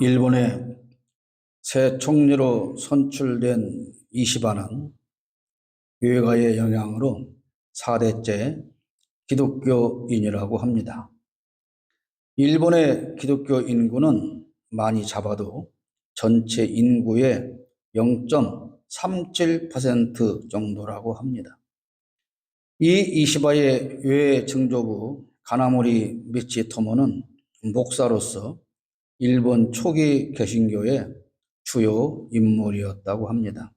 일본의 새 총리로 선출된 이시바는 유해가의 영향으로 4대째 기독교인이라고 합니다. 일본의 기독교 인구는 많이 잡아도 전체 인구의 0.37% 정도라고 합니다. 이 이시바의 외 증조부 가나모리 미치토모는 목사로서 일본 초기 개신교의 주요 인물이었다고 합니다.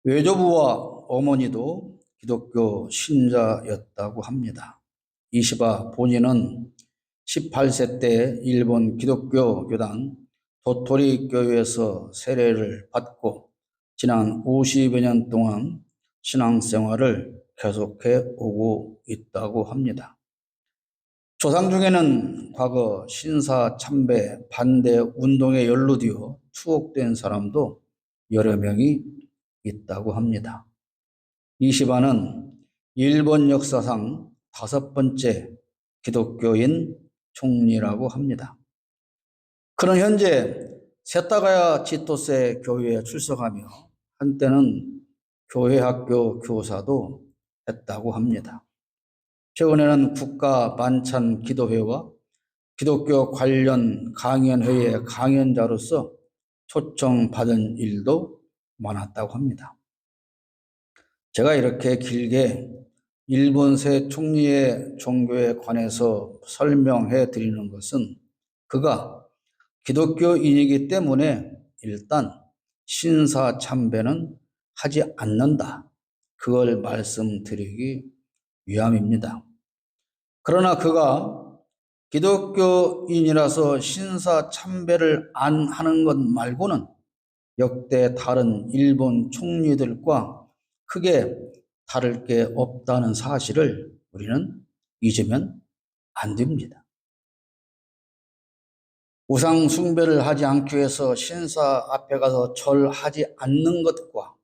외조부와 어머니도 기독교 신자였다고 합니다. 이시바 본인은 18세 때 일본 기독교 교단 도토리 교회에서 세례를 받고 지난 50여 년 동안 신앙생활을 계속해 오고 있다고 합니다. 조상 중에는 과거 신사 참배 반대 운동에 연루되어 투옥된 사람도 여러 명이 있다고 합니다. 이시바는 일본 역사상 5번째 기독교인 총리라고 합니다. 그는 현재 세타가야 치토세 교회에 출석하며 한때는 교회학교 교사도 했다고 합니다. 최근에는 국가 만찬 기도회와 기독교 관련 강연회의 강연자로서 초청받은 일도 많았다고 합니다. 제가 이렇게 길게 일본 새 총리의 종교에 관해서 설명해 드리는 것은 그가 기독교인이기 때문에 일단 신사 참배는 하지 않는다. 그걸 말씀드리기 위함입니다. 그러나 그가 기독교인이라서 신사 참배를 안 하는 것 말고는 역대 다른 일본 총리들과 크게 다를 게 없다는 사실을 우리는 잊으면 안 됩니다. 우상 숭배를 하지 않기 위해서 신사 앞에 가서 절하지 않는 것과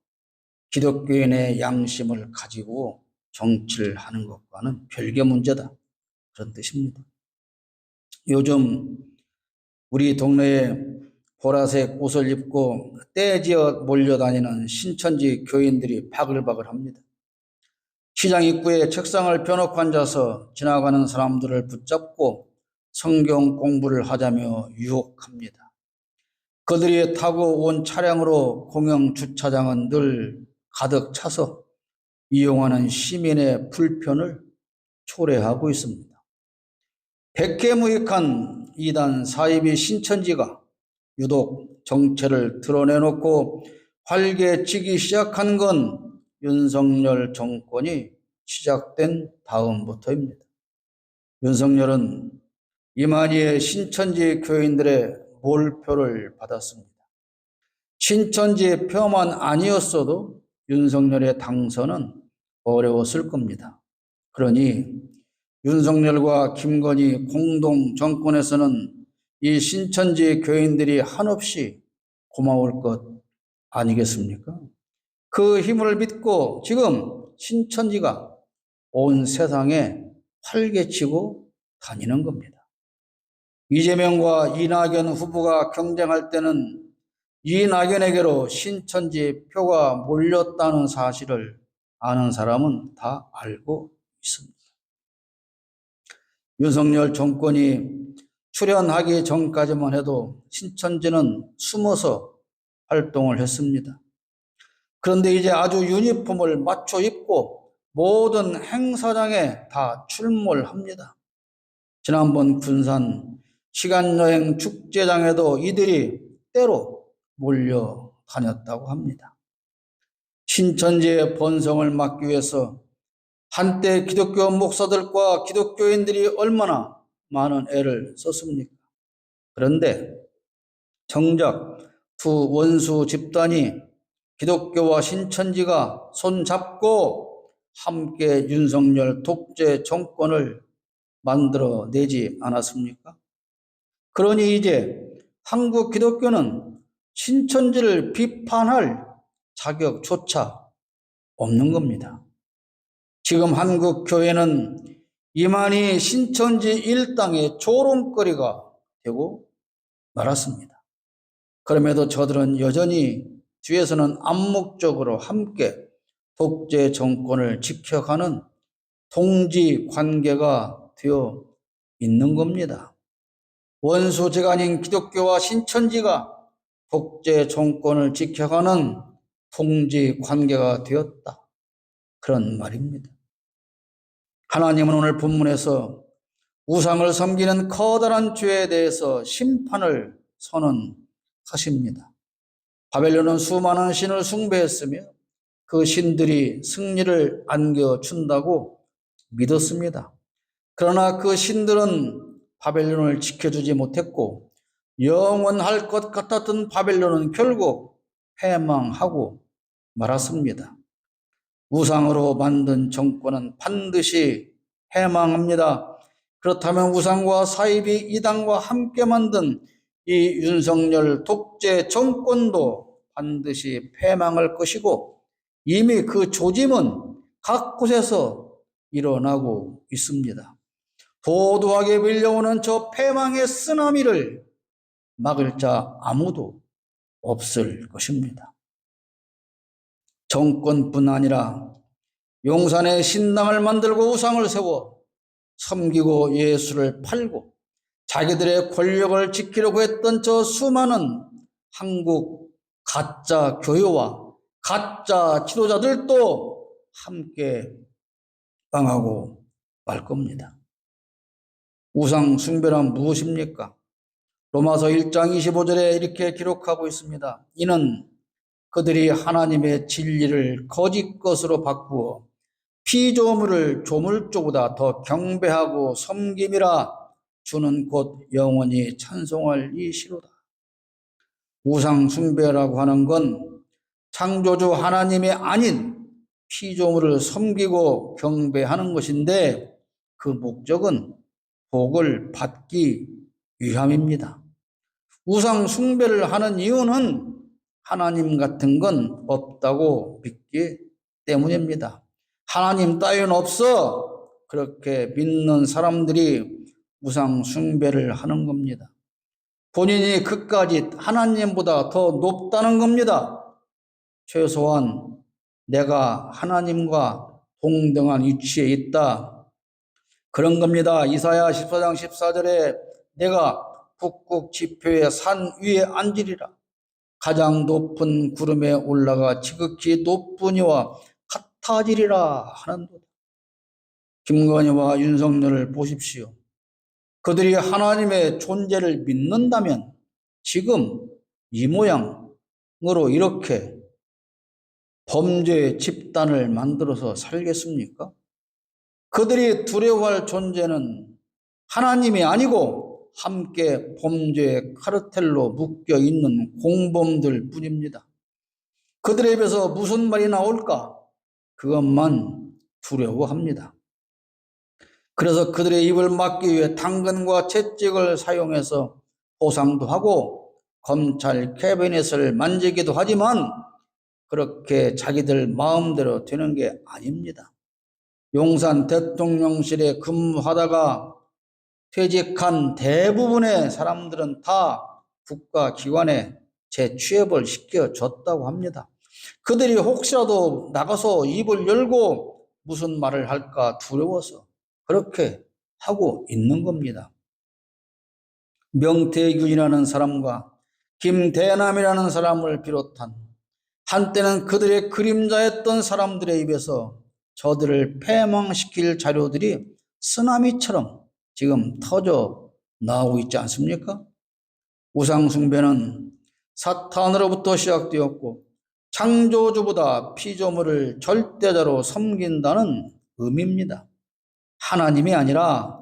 기독교인의 양심을 가지고 정치를 하는 것과는 별개 문제다. 그런 뜻입니다. 요즘 우리 동네에 보라색 옷을 입고 떼지어 몰려다니는 신천지 교인들이 바글바글합니다. 시장 입구에 책상을 펴놓고 앉아서 지나가는 사람들을 붙잡고 성경 공부를 하자며 유혹합니다. 그들이 타고 온 차량으로 공영 주차장은 늘 가득 차서 이용하는 시민의 불편을 초래하고 있습니다. 백해무익한 이단 사이비 신천지가 유독 정체를 드러내놓고 활개치기 시작한 건 윤석열 정권이 시작된 다음부터입니다. 윤석열은 이만희의 신천지 교인들의 몰표를 받았습니다. 신천지 표만 아니었어도 윤석열의 당선은 어려웠을 겁니다. 그러니 윤석열과 김건희 공동 정권에서는 이 신천지 교인들이 한없이 고마울 것 아니겠습니까? 그 힘을 믿고 지금 신천지가 온 세상에 활개치고 다니는 겁니다. 이재명과 이낙연 후보가 경쟁할 때는 이낙연에게로 신천지 표가 몰렸다는 사실을 아는 사람은 다 알고 있습니다. 윤석열 정권이 출연하기 전까지만 해도 신천지는 숨어서 활동을 했습니다. 그런데 이제 아주 유니폼을 맞춰 입고 모든 행사장에 다 출몰합니다. 지난번 군산 시간여행 축제장에도 이들이 때로 몰려 다녔다고 합니다. 신천지의 번성을 막기 위해서 한때 기독교 목사들과 기독교인들이 얼마나 많은 애를 썼습니까? 그런데 정작 두 원수 집단이 기독교와 신천지가 손잡고 함께 윤석열 독재 정권을 만들어내지 않았습니까? 그러니 이제 한국 기독교는 신천지를 비판할 자격조차 없는 겁니다. 지금 한국 교회는 이만희 신천지 일당의 조롱거리가 되고 말았습니다. 그럼에도 저들은 여전히 뒤에서는 암묵적으로 함께 독재 정권을 지켜가는 동지 관계가 되어 있는 겁니다. 원수제가 아닌 기독교와 신천지가 독재 정권을 지켜가는 동지 관계가 되었다. 그런 말입니다. 하나님은 오늘 본문에서 우상을 섬기는 커다란 죄에 대해서 심판을 선언하십니다. 바벨론은 수많은 신을 숭배했으며 그 신들이 승리를 안겨준다고 믿었습니다. 그러나 그 신들은 바벨론을 지켜주지 못했고 영원할 것 같았던 바벨론은 결국 패망하고 말았습니다. 우상으로 만든 정권은 반드시 패망합니다. 그렇다면 우상과 사이비 이단과 함께 만든 이 윤석열 독재 정권도 반드시 패망할 것이고 이미 그 조짐은 각 곳에서 일어나고 있습니다. 도도하게 밀려오는 저 패망의 쓰나미를 막을 자 아무도 없을 것입니다. 정권뿐 아니라 용산에 신당을 만들고 우상을 세워 섬기고 예수를 팔고 자기들의 권력을 지키려고 했던 저 수많은 한국 가짜 교회와 가짜 지도자들도 함께 망하고 말 겁니다. 우상 숭배란 무엇입니까? 로마서 1장 25절에 이렇게 기록하고 있습니다. 이는 그들이 하나님의 진리를 거짓 것으로 바꾸어 피조물을 조물조보다 더 경배하고 섬김이라 주는 곧 영원히 찬송할 이시로다. 우상 숭배라고 하는 건 창조주 하나님이 아닌 피조물을 섬기고 경배하는 것인데 그 목적은 복을 받기 위함입니다. 우상 숭배를 하는 이유는 하나님 같은 건 없다고 믿기 때문입니다. 하나님 따위는 없어 그렇게 믿는 사람들이 우상 숭배를 하는 겁니다. 본인이 그까짓 하나님보다 더 높다는 겁니다. 최소한 내가 하나님과 동등한 위치에 있다. 그런 겁니다. 이사야 14장 14절에 내가 북극 지표의 산 위에 앉으리라. 가장 높은 구름에 올라가 지극히 높은 이와 같아지리라 하는도다. 김건희와 윤석열을 보십시오. 그들이 하나님의 존재를 믿는다면 지금 이 모양으로 이렇게 범죄 집단을 만들어서 살겠습니까? 그들이 두려워할 존재는 하나님이 아니고 함께 범죄의 카르텔로 묶여 있는 공범들 뿐입니다. 그들의 입에서 무슨 말이 나올까? 그것만 두려워합니다. 그래서 그들의 입을 막기 위해 당근과 채찍을 사용해서 보상도 하고 검찰 캐비넷을 만지기도 하지만 그렇게 자기들 마음대로 되는 게 아닙니다. 용산 대통령실에 근무하다가 퇴직한 대부분의 사람들은 다 국가기관에 재취업을 시켜줬다고 합니다. 그들이 혹시라도 나가서 입을 열고 무슨 말을 할까 두려워서 그렇게 하고 있는 겁니다. 명태균이라는 사람과 김대남이라는 사람을 비롯한 한때는 그들의 그림자였던 사람들의 입에서 저들을 패망시킬 자료들이 쓰나미처럼 지금 터져 나오고 있지 않습니까? 우상숭배는 사탄으로부터 시작되었고 창조주보다 피조물을 절대자로 섬긴다는 의미입니다. 하나님이 아니라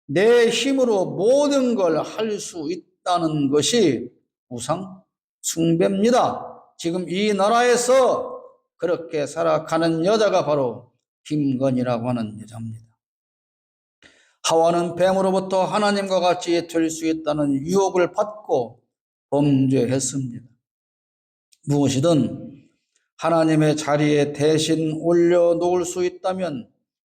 내 힘으로 모든 걸 할 수 있다는 것이 우상 숭배입니다. 지금 이 나라에서 그렇게 살아가는 여자가 바로 김건희라고 하는 여자입니다. 하와는 뱀으로부터 하나님과 같이 될 수 있다는 유혹을 받고 범죄했습니다. 무엇이든 하나님의 자리에 대신 올려놓을 수 있다면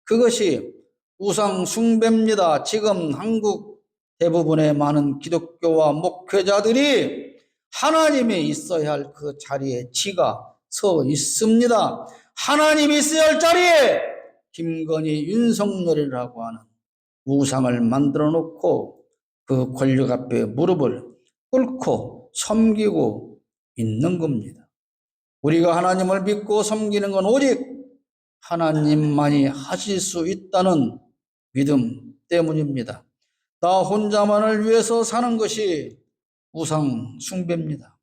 그것이 우상 숭배입니다. 지금 한국 대부분의 많은 기독교와 목회자들이 하나님이 있어야 할 그 자리에 지가 서 있습니다. 하나님이 있어야 할 자리에 김건희, 윤석열이라고 하는 우상을 만들어 놓고 그 권력 앞에 무릎을 꿇고 섬기고 있는 겁니다. 우리가 하나님을 믿고 섬기는 건 오직 하나님만이 하실 수 있다는 믿음 때문입니다. 나 혼자만을 위해서 사는 것이 우상 숭배입니다.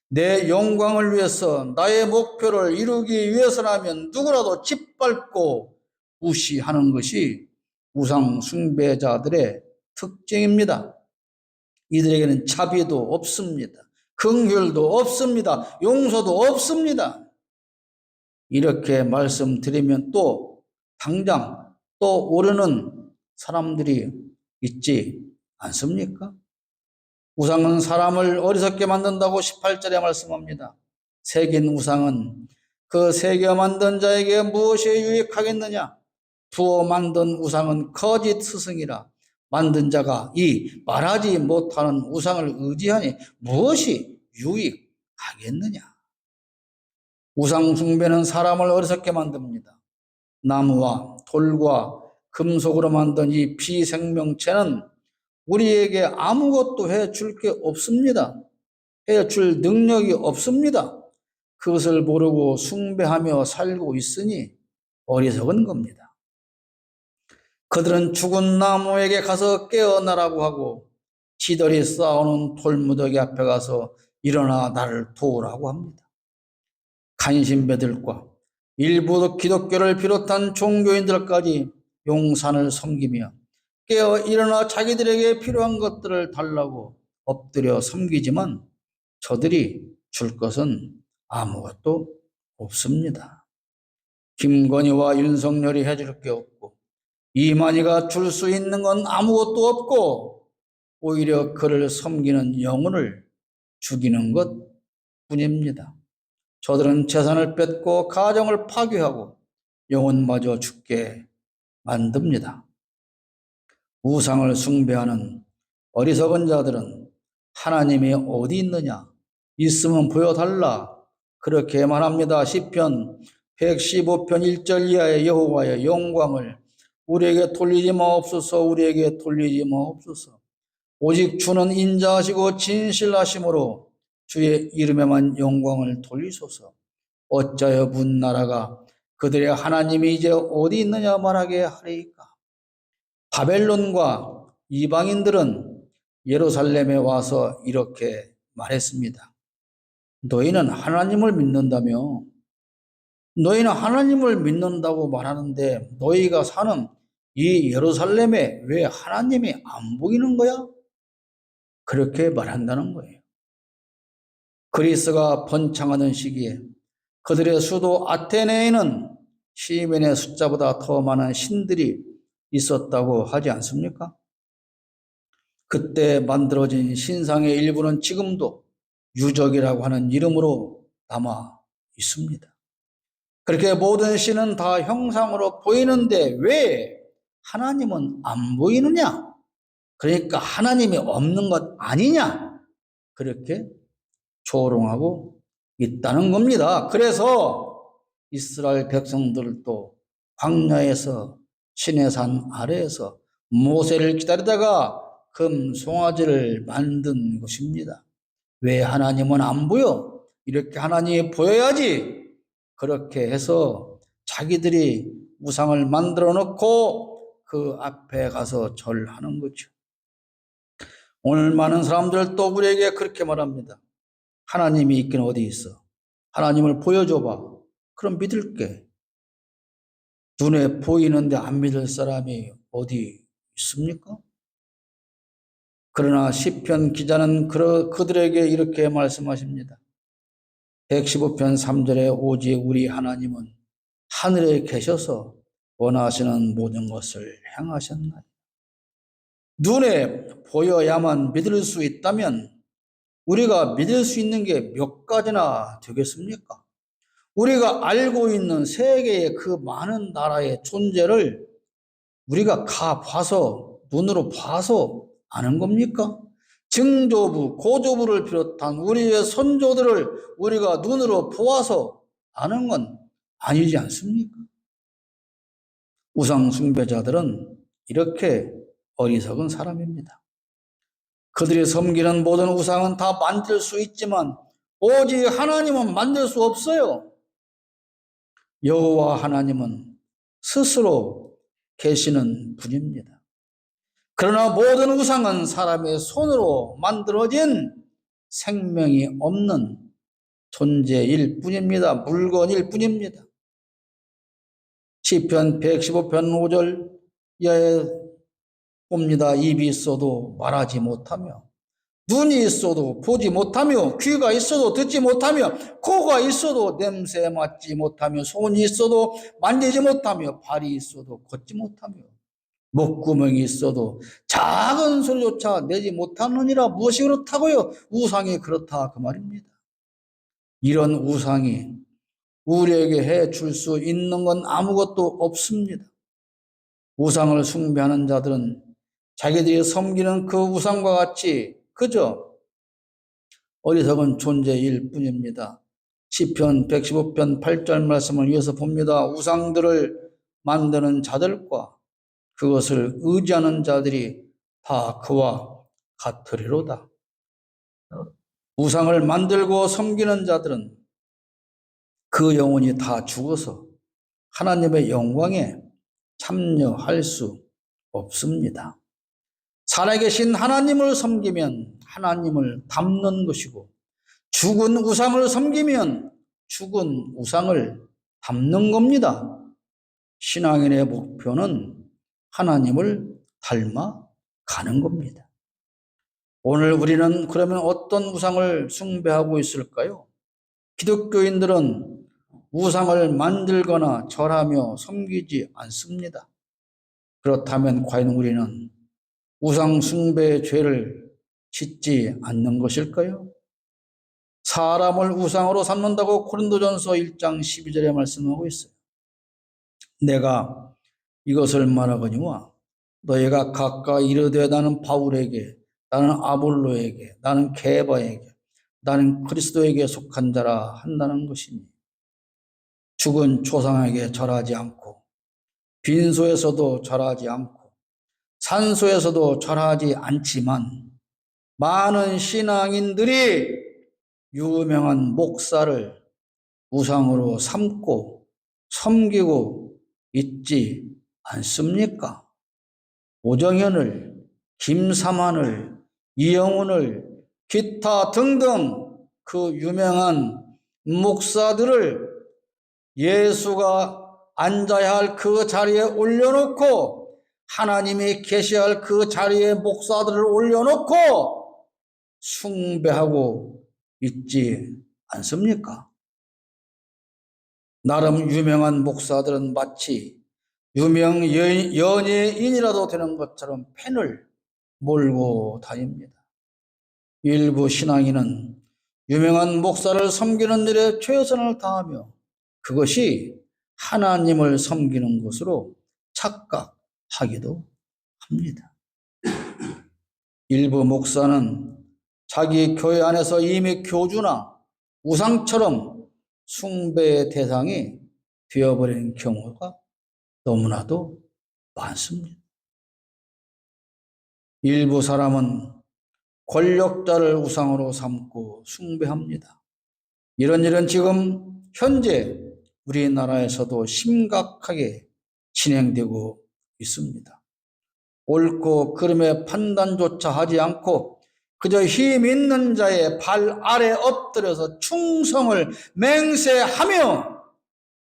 내 영광을 위해서 나의 목표를 이루기 위해서라면 누구라도 짓밟고 무시하는 것이 우상 숭배자들의 특징입니다. 이들에게는 자비도 없습니다. 긍휼도 없습니다. 용서도 없습니다. 이렇게 말씀드리면 또 당장 또 오르는 사람들이 있지 않습니까? 우상은 사람을 어리석게 만든다고 18절에 말씀합니다. 새긴 우상은 그 새겨 만든 자에게 무엇이 유익하겠느냐? 부어 만든 우상은 거짓 스승이라 만든 자가 이 말하지 못하는 우상을 의지하니 무엇이 유익하겠느냐? 우상 숭배는 사람을 어리석게 만듭니다. 나무와 돌과 금속으로 만든 이 비생명체는 우리에게 아무것도 해줄 게 없습니다. 해줄 능력이 없습니다. 그것을 모르고 숭배하며 살고 있으니 어리석은 겁니다. 그들은 죽은 나무에게 가서 깨어나라고 하고 지들이 쌓아놓은 돌무더기 앞에 가서 일어나 나를 도우라고 합니다. 간신배들과 일부 기독교를 비롯한 종교인들까지 용산을 섬기며 깨어 일어나 자기들에게 필요한 것들을 달라고 엎드려 섬기지만 저들이 줄 것은 아무것도 없습니다. 김건희와 윤석열이 해줄 게 없고 이만희가 줄 수 있는 건 아무것도 없고 오히려 그를 섬기는 영혼을 죽이는 것 뿐입니다. 저들은 재산을 뺏고 가정을 파괴하고 영혼마저 죽게 만듭니다. 우상을 숭배하는 어리석은 자들은 하나님이 어디 있느냐? 있으면 보여달라. 그렇게 말합니다. 시편 115편 1절 이하의 여호와의 영광을 우리에게 돌리지 마옵소서. 우리에게 돌리지 마옵소서. 오직 주는 인자하시고 진실하심으로 주의 이름에만 영광을 돌리소서. 어찌하여 문 나라가 그들의 하나님이 이제 어디 있느냐 말하게 하리이까. 바벨론과 이방인들은 예루살렘에 와서 이렇게 말했습니다. 너희는 하나님을 믿는다며? 너희는 하나님을 믿는다고 말하는데 너희가 사는 이 예루살렘에 왜 하나님이 안 보이는 거야? 그렇게 말한다는 거예요. 그리스가 번창하던 시기에 그들의 수도 아테네에는 시민의 숫자보다 더 많은 신들이 있었다고 하지 않습니까? 그때 만들어진 신상의 일부는 지금도 유적이라고 하는 이름으로 남아 있습니다. 그렇게 모든 신은 다 형상으로 보이는데 왜 하나님은 안 보이느냐? 그러니까 하나님이 없는 것 아니냐? 그렇게 조롱하고 있다는 겁니다. 그래서 이스라엘 백성들도 광야에서 시내산 아래에서 모세를 기다리다가 금 송아지를 만든 것입니다. 왜 하나님은 안 보여? 이렇게 하나님이 보여야지. 그렇게 해서 자기들이 우상을 만들어 놓고 그 앞에 가서 절하는 거죠. 오늘 많은 사람들도 우리에게 그렇게 말합니다. 하나님이 있긴 어디 있어? 하나님을 보여줘봐. 그럼 믿을게. 눈에 보이는데 안 믿을 사람이 어디 있습니까? 그러나 시편 기자는 그들에게 이렇게 말씀하십니다. 115편 3절에 오직 우리 하나님은 하늘에 계셔서 원하시는 모든 것을 행하셨나이다. 눈에 보여야만 믿을 수 있다면 우리가 믿을 수 있는 게 몇 가지나 되겠습니까? 우리가 알고 있는 세계의 그 많은 나라의 존재를 우리가 가봐서 눈으로 봐서 아는 겁니까? 증조부, 고조부를 비롯한 우리의 선조들을 우리가 눈으로 보아서 아는 건 아니지 않습니까? 우상 숭배자들은 이렇게 어리석은 사람입니다. 그들이 섬기는 모든 우상은 다 만들 수 있지만 오직 하나님은 만들 수 없어요. 여호와 하나님은 스스로 계시는 분입니다. 그러나 모든 우상은 사람의 손으로 만들어진 생명이 없는 존재일 뿐입니다. 물건일 뿐입니다. 시편 115편 5절 이하에 봅니다. 입이 있어도 말하지 못하며, 눈이 있어도 보지 못하며, 귀가 있어도 듣지 못하며, 코가 있어도 냄새 맡지 못하며, 손이 있어도 만지지 못하며, 발이 있어도 걷지 못하며, 목구멍이 있어도 작은 소리조차 내지 못하느니라. 무엇이 그렇다고요? 우상이 그렇다 그 말입니다. 이런 우상이 우리에게 해줄 수 있는 건 아무것도 없습니다. 우상을 숭배하는 자들은 자기들이 섬기는 그 우상과 같이 그저 어리석은 존재일 뿐입니다. 시편 115편 8절 말씀을 이어서 봅니다. 우상들을 만드는 자들과 그것을 의지하는 자들이 다 그와 같으리로다. 우상을 만들고 섬기는 자들은 그 영혼이 다 죽어서 하나님의 영광에 참여할 수 없습니다. 살아계신 하나님을 섬기면 하나님을 닮는 것이고, 죽은 우상을 섬기면 죽은 우상을 닮는 겁니다. 신앙인의 목표는 하나님을 닮아가는 겁니다. 오늘 우리는 그러면 어떤 우상을 숭배하고 있을까요? 기독교인들은 우상을 만들거나 절하며 섬기지 않습니다. 그렇다면 과연 우리는 우상 숭배의 죄를 짓지 않는 것일까요? 사람을 우상으로 삼는다고 고린도전서 1장 12절에 말씀하고 있어요. 내가 이것을 말하거니와 너희가 가까이 이르되 나는 바울에게, 나는 아볼로에게, 나는 게바에게, 나는 그리스도에게 속한 자라 한다는 것이니, 죽은 조상에게 절하지 않고 빈소에서도 절하지 않고 산소에서도 절하지 않지만 많은 신앙인들이 유명한 목사를 우상으로 삼고 섬기고 있지 않습니까? 오정현을, 김삼환을, 이영훈을, 기타 등등 그 유명한 목사들을 예수가 앉아야 할 그 자리에 올려놓고 하나님이 계셔야 할 그 자리에 목사들을 올려놓고 숭배하고 있지 않습니까? 나름 유명한 목사들은 마치 유명 연예인이라도 되는 것처럼 팬을 몰고 다닙니다. 일부 신앙인은 유명한 목사를 섬기는 일에 최선을 다하며 그것이 하나님을 섬기는 것으로 착각하기도 합니다. 일부 목사는 자기 교회 안에서 이미 교주나 우상처럼 숭배의 대상이 되어버리는 경우가 너무나도 많습니다. 일부 사람은 권력자를 우상으로 삼고 숭배합니다. 이런 일은 지금 현재 우리나라에서도 심각하게 진행되고 있습니다. 옳고 그름의 판단조차 하지 않고 그저 힘 있는 자의 발 아래 엎드려서 충성을 맹세하며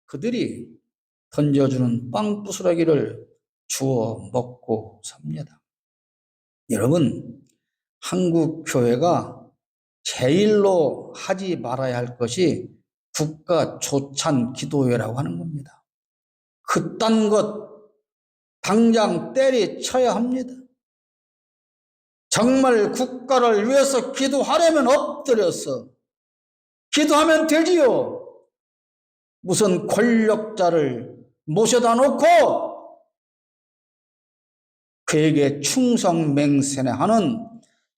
그들이 던져주는 빵 부스러기를 주워 먹고 삽니다. 여러분, 한국 교회가 제일로 하지 말아야 할 것이 국가 조찬 기도회라고 하는 겁니다. 그딴 것 당장 때리쳐야 합니다. 정말 국가를 위해서 기도하려면 엎드려서 기도하면 되지요. 무슨 권력자를 모셔다 놓고 그에게 충성 맹세하는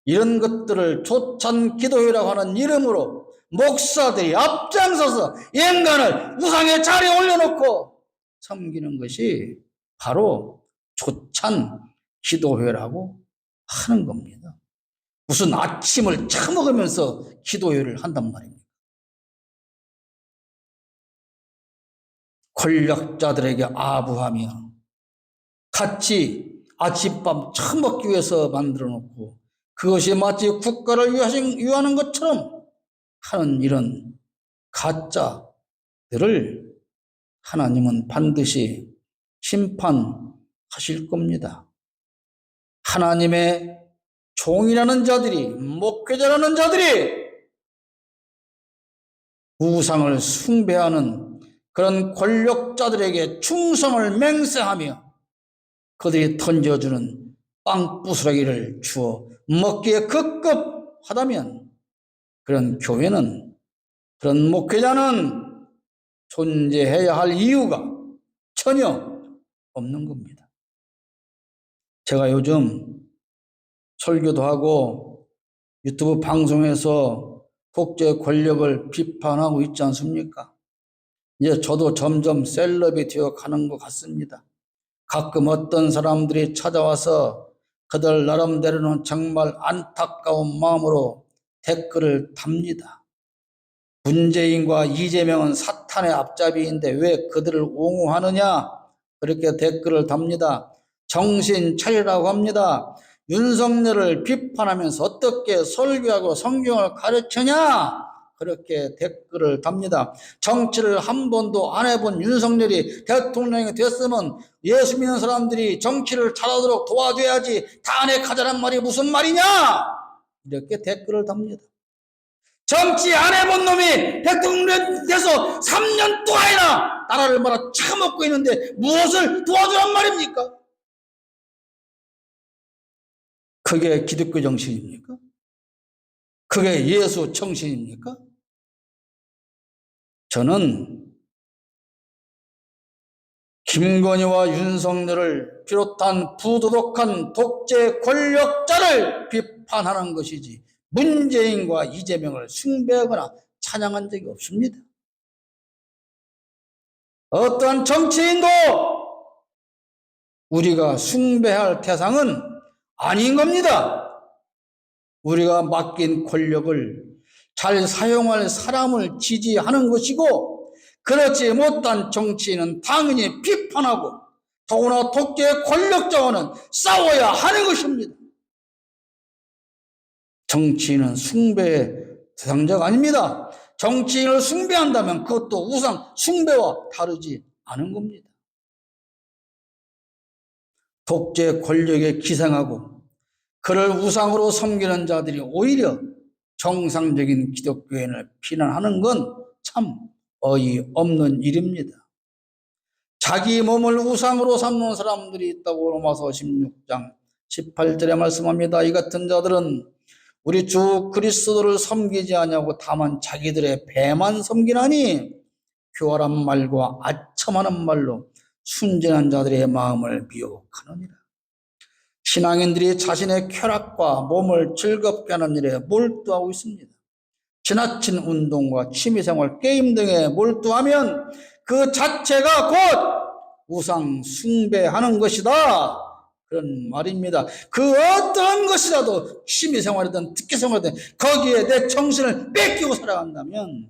이런 것들을 조찬 기도회라고 하는 이름으로 목사들이 앞장서서 인간을 우상의 자리에 올려놓고 섬기는 것이 바로 조찬 기도회라고 하는 겁니다. 무슨 아침을 처먹으면서 기도회를 한단 말입니다. 권력자들에게 아부하며 같이 아침밥 처먹기 위해서 만들어 놓고 그것이 마치 국가를 위하는 것처럼 하는 이런 가짜들을 하나님은 반드시 심판하실 겁니다. 하나님의 종이라는 자들이, 목회자라는 자들이 우상을 숭배하는 그런 권력자들에게 충성을 맹세하며 그들이 던져주는 빵 부스러기를 주어 먹기에 급급하다면 그런 교회는, 그런 목회자는 존재해야 할 이유가 전혀 없는 겁니다. 제가 요즘 설교도 하고 유튜브 방송에서 독재 권력을 비판하고 있지 않습니까? 이제 저도 점점 셀럽이 되어 가는 것 같습니다. 가끔 어떤 사람들이 찾아와서 그들 나름대로는 정말 안타까운 마음으로 댓글을 답니다. 문재인과 이재명은 사탄의 앞잡이인데 왜 그들을 옹호하느냐? 그렇게 댓글을 답니다. 정신 차리라고 합니다. 윤석열을 비판하면서 어떻게 설교하고 성경을 가르치냐? 그렇게 댓글을 답니다. 정치를 한 번도 안 해본 윤석열이 대통령이 됐으면 예수 믿는 사람들이 정치를 잘하도록 도와줘야지 단에 가자란 말이 무슨 말이냐? 이렇게 댓글을 답니다. 정치 안 해본 놈이 대통령 돼서 3년 동안이나 나라를 말아 처먹고 있는데 무엇을 도와주란 말입니까? 그게 기독교 정신입니까? 그게 예수 정신입니까? 저는 김건희와 윤석열을 비롯한 부도덕한 독재 권력자를 비판하는 것이지 문재인과 이재명을 숭배하거나 찬양한 적이 없습니다. 어떠한 정치인도 우리가 숭배할 대상은 아닌 겁니다. 우리가 맡긴 권력을 잘 사용할 사람을 지지하는 것이고 그렇지 못한 정치인은 당연히 비판하고 더구나 독재 권력자와는 싸워야 하는 것입니다. 정치인은 숭배의 대상자가 아닙니다. 정치인을 숭배한다면 그것도 우상 숭배와 다르지 않은 겁니다. 독재 권력에 기생하고 그를 우상으로 섬기는 자들이 오히려 정상적인 기독교인을 비난하는 건 참 어이없는 일입니다. 자기 몸을 우상으로 삼는 사람들이 있다고 로마서 16장 18절에 말씀합니다. 이 같은 자들은 우리 주 그리스도를 섬기지 아니하고 다만 자기들의 배만 섬기나니 교활한 말과 아첨하는 말로 순진한 자들의 마음을 미혹하느니라. 신앙인들이 자신의 쾌락과 몸을 즐겁게 하는 일에 몰두하고 있습니다. 지나친 운동과 취미생활, 게임 등에 몰두하면 그 자체가 곧 우상 숭배하는 것이다. 그런 말입니다. 그 어떤 것이라도 취미생활이든 특기생활이든 거기에 내 정신을 뺏기고 살아간다면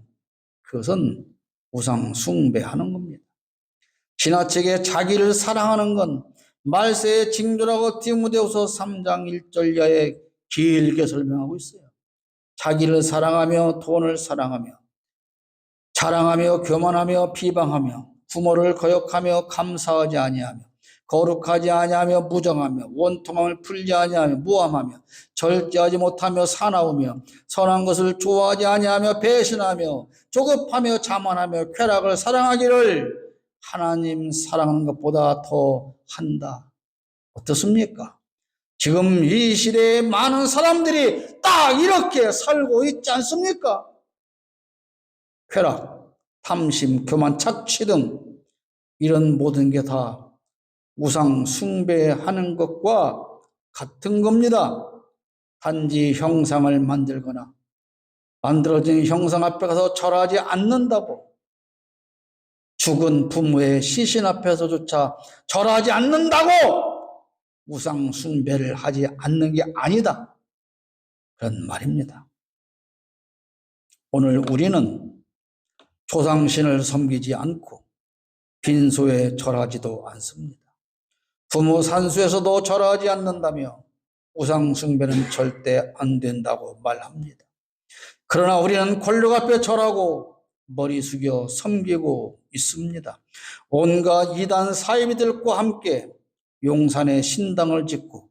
그것은 우상 숭배하는 겁니다. 지나치게 자기를 사랑하는 건 말세의 징조라고 디모데후서 3장 1절 이하에 길게 설명하고 있어요. 자기를 사랑하며 돈을 사랑하며 자랑하며 교만하며 비방하며 부모를 거역하며 감사하지 아니하며 거룩하지 아니하며 무정하며 원통함을 풀지 아니하며 무함하며 절제하지 못하며 사나우며 선한 것을 좋아하지 아니하며 배신하며 조급하며 자만하며 쾌락을 사랑하기를 하나님 사랑하는 것보다 더 한다. 어떻습니까? 지금 이 시대에 많은 사람들이 딱 이렇게 살고 있지 않습니까? 쾌락, 탐심, 교만, 착취 등 이런 모든 게 다 우상 숭배하는 것과 같은 겁니다. 단지 형상을 만들거나 만들어진 형상 앞에 가서 절하지 않는다고, 죽은 부모의 시신 앞에서조차 절하지 않는다고 우상 숭배를 하지 않는 게 아니다, 그런 말입니다. 오늘 우리는 조상신을 섬기지 않고 빈소에 절하지도 않습니다. 부모 산수에서도 절하지 않는다며 우상 숭배는 절대 안 된다고 말합니다. 그러나 우리는 권력 앞에 절하고 머리 숙여 섬기고 있습니다. 온갖 이단 사이비들과 함께 용산에 신당을 짓고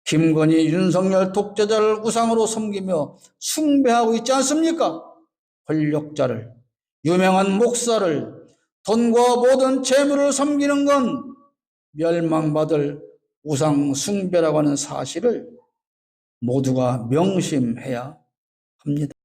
김건희, 윤석열 독재자를 우상으로 섬기며 숭배하고 있지 않습니까? 권력자를, 유명한 목사를, 돈과 모든 재물을 섬기는 건 멸망받을 우상 숭배라고 하는 사실을 모두가 명심해야 합니다.